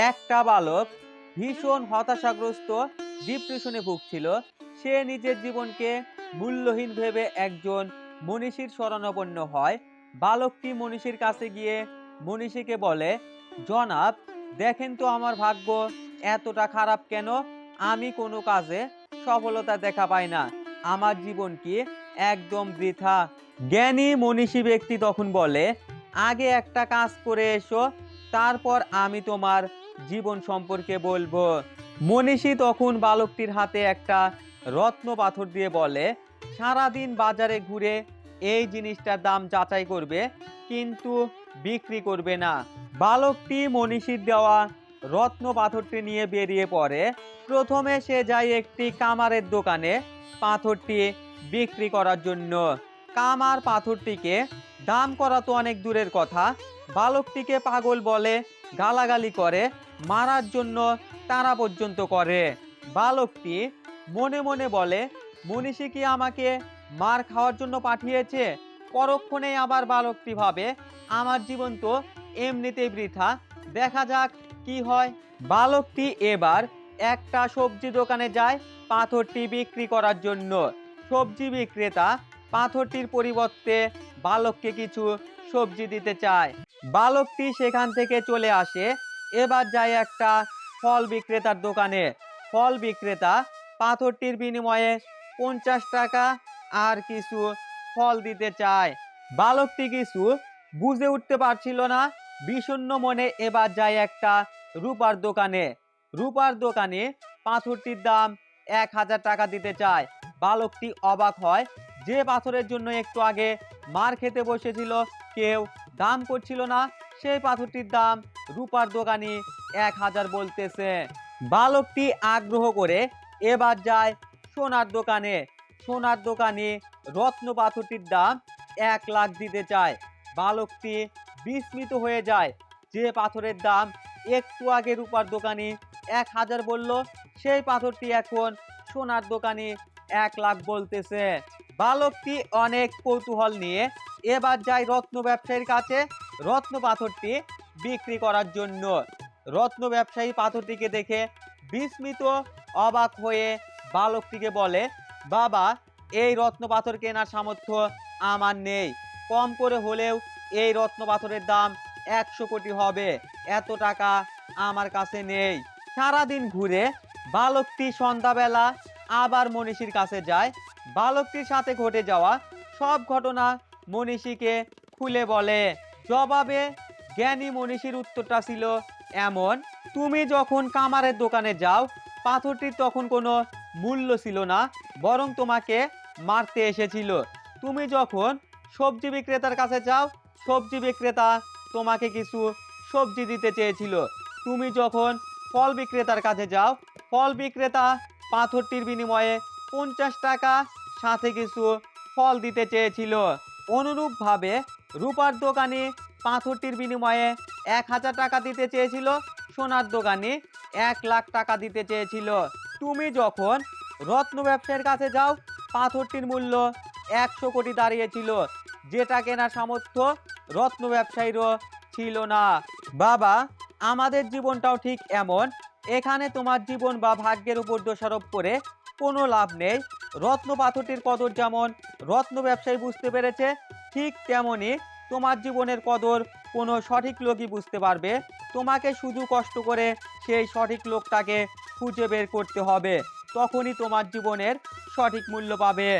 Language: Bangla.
একটা বালক ভীষণ হতাশাগ্রস্ত ডিপ্রেশনে ভুগছিল। সে নিজের জীবনকে মূল্যহীন ভেবে একজন মনীষীর শরণাপন্ন হয়। বালকটি মনীষীর কাছে গিয়ে মনীষীকে বলে, জনাব, দেখেন তো আমার ভাগ্য এতটা খারাপ কেন? আমি কোনো কাজে সফলতা দেখা পাই না। আমার জীবন কি একদম বৃথা? জ্ঞানী মনীষী ব্যক্তি তখন বলে, আগে একটা কাজ করে এসো, তারপর আমি তোমার জীবন সম্পর্কে বলবো। মনীষী তখন বালকটির হাতে একটা রত্ন পাথর দিয়ে বলে, সারাদিন বাজারে ঘুরে এই জিনিসটার দাম যাচাই করবে, কিন্তু বিক্রি করবে না। বালকটি মনীষীর দেওয়া রত্ন পাথরটি নিয়ে বেরিয়ে পড়ে। প্রথমে সে যায় একটি কামারের দোকানে পাথরটি বিক্রি করার জন্য। কামার পাথরটিকে দাম করা তো অনেক দূরের কথা, বালকটিকে পাগল বলে, গালাগালি করে, মারার জন্য তাড়া পর্যন্ত করে। বালকটি মনে মনে বলে, মনীষী কি আমাকে মার খাওয়ার জন্য পাঠিয়েছে? পরক্ষণে আবার বালকটি ভাবে, আমার জীবন তো এমনিতেই বৃথা, দেখা যাক কি হয়। বালকটি এবার একটা সবজি দোকানে যায় পাথরটি বিক্রি করার জন্য। সবজি বিক্রেতা পাথরটির পরিবর্তে বালককে কিছু সবজি দিতে চায়। বালকটি সেখান থেকে চলে আসে। এবার যায় একটা ফল বিক্রেতার দোকানে। ফল বিক্রেতা পাথরটির বিনিময়ে 50 টাকা আর কিছু ফল দিতে চায়। বালকটি কিছু বুঝে উঠতে পারছিল না। বিষণ্ণ মনে এবার যায় একটা রূপার দোকানে। রূপার দোকানে পাথরটির দাম 1000 টাকা দিতে চায়। বালকটি অবাক হয়, যে পাথরের জন্য একটু আগে মার খেতে বসেছিল, কেউ দাম করছিল না, সেই পাথরটির দাম রূপার দোকানি 1000 বলতেছে। বালকটি আগ্রহ করে এবার যায় সোনার দোকানে। সোনার দোকানে রত্ন পাথরটির দাম 1 লাখ দিতে চায়। বালকটি বিস্মিত হয়ে যায়, যে পাথরের দাম একটু আগে রূপার দোকানি 1000 বলল, সেই পাথরটি এখন সোনার দোকানি 1 লাখ বলতেছে। বালকটি অনেক কৌতূহল নিয়ে এবার যায় রত্ন ব্যবসায়ীর কাছে রত্ন পাথরটি বিক্রি করার জন্য। রত্ন ব্যবসায়ী পাথরটিকে দেখে বিস্মিত অবাক হয়ে বালকটিকে বলে, বাবা, এই রত্ন পাথর কেনার সামর্থ্য আমার নেই, কম করে হলেও এই রত্ন পাথরের দাম 100 কোটি হবে, এত টাকা আমার কাছে নেই। সারাদিন ঘুরে বালকটি সন্ধ্যাবেলা আবার মনীষীর কাছে যায়। বালকটির সাথে ঘটে যাওয়া সব ঘটনা মনীষীকে খুলে বলে। জবাবে জ্ঞানী মনীষীর উত্তরটা ছিল এমন, তুমি যখন কামারের দোকানে যাও, পাথরটির তখন কোনো মূল্য ছিল না, বরং তোমাকে মারতে এসেছিল। তুমি যখন সবজি বিক্রেতার কাছে যাও, সবজি বিক্রেতা তোমাকে কিছু সবজি দিতে চেয়েছিল। তুমি যখন ফল বিক্রেতার কাছে যাও, ফল বিক্রেতা পাথরটির বিনিময়ে 50 টাকা সাথে কিছু ফল দিতে চেয়েছিল। অনুরূপভাবে রূপার দোকানি পাথরটির বিনিময়ে 1000 টাকা দিতে চেয়েছিল, সোনার দোকানি 1 লাখ টাকা দিতে চেয়েছিল। তুমি যখন রত্ন ব্যবসায়ীর কাছে যাও, পাথরটির মূল্য 100 কোটি দাঁড়িয়েছিল, যেটা কেনার সামর্থ্য রত্ন ব্যবসায়ীরও ছিল না। বাবা, আমাদের জীবনটাও ঠিক এমন। এখানে তোমার জীবন বা ভাগ্যের উপর দোষারোপ করে কোনো লাভ নেই। রত্ন পাথরটির কদর যেমন রত্ন ব্যবসায়ী বুঝতে পেরেছে, ঠিক তেমনি তোমার জীবনের কদর কোনো সঠিক লোকই বুঝতে পারবে। তোমাকে শুধু কষ্ট করে সেই সঠিক লোকটাকে খুঁজে বের করতে হবে, তখনই তোমার জীবনের সঠিক মূল্য পাবে।